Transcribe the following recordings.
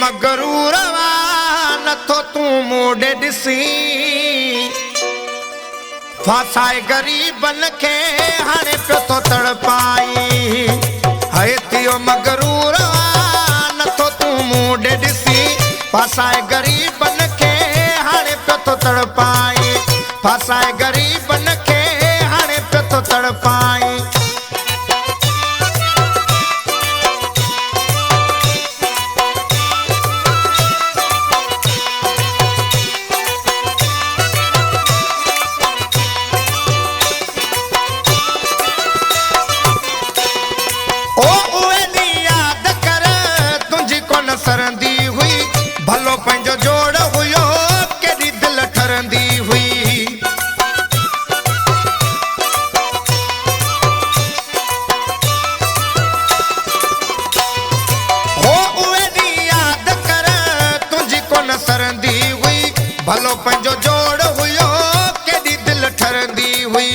मगरूर नथो तू मोड़े ॾिसी फासाए गरीबन के हाणे पियो तो तड़पाई है थियो मगरूर नथो तू मोड़े ॾिसी फासाए गरीबन के हाणे पियो तो तड़पाई फासाए गरीबन के हाणे पियो तो तड़पाई सरंदी हुई भलो पंहिंजो जोड़ हुयो केॾी दिल ठरंदी हुई हो उहे ॾींहं यादि कर तुंहिंजी कोन सरंदी हुई भलो पंहिंजो जोड़ हुयो केॾी दिल ठरंदी हुई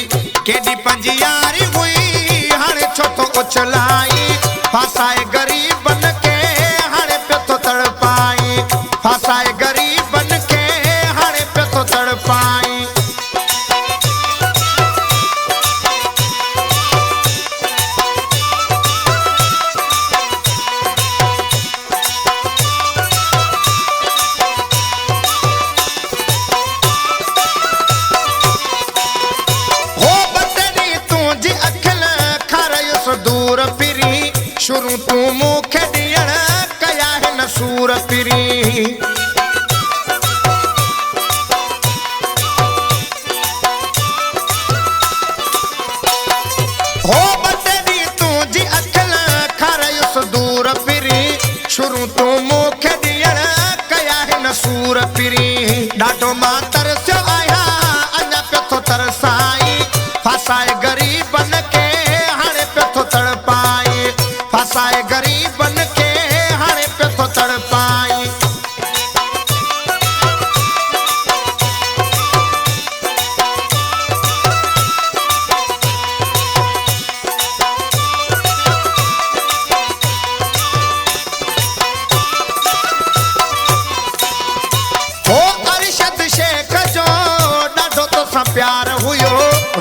केॾी पंहिंजी यारी हुई हाणे छो तो उछलाई फासाए गरीबन के फासाए गरीबन के हाणे पियो तो तड़पाई हो बदनी तुंहिंजी अखिल खारयुस दूर फिरी शुरू तू मूंखे ॾियण कया हिन सूर फिरी हो बदनी तुंहिंजी अखिल खारयुस दूर फिरी शुरू तू मूंखे ॾियण कया हिन सूर फिरी ॾाढो मां तरसियो आहियां अञा पियो थो तरसाई फासाए गरीबन के हाणे पियो थो तड़पाई फासाए गरीबन के हाणे पियो थो तड़पाई हो अरशद शेख जो ॾाढो तोसां प्यार हुयो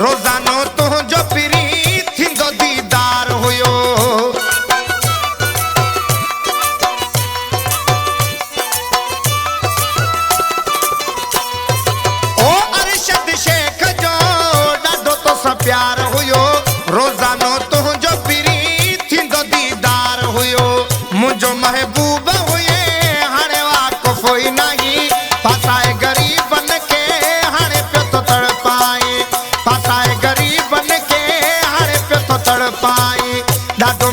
रोज़ानो तुंहिंजो पिरी थींदो दीदार हुयो ओ अरशद शेख जो ॾाढो तोसां प्यार हुयो रोज़ानो तुंहिंजो पिरी थींदो दीदार हुयो मुंहिंजो महबूब हुए हाणे वाक़ुफ़ हुई नहीं फासाए गरीबन के हाणे पियो तो तड़पाई फासाए गरीबन के हाणे पियो तो तड़पाई ॾाढो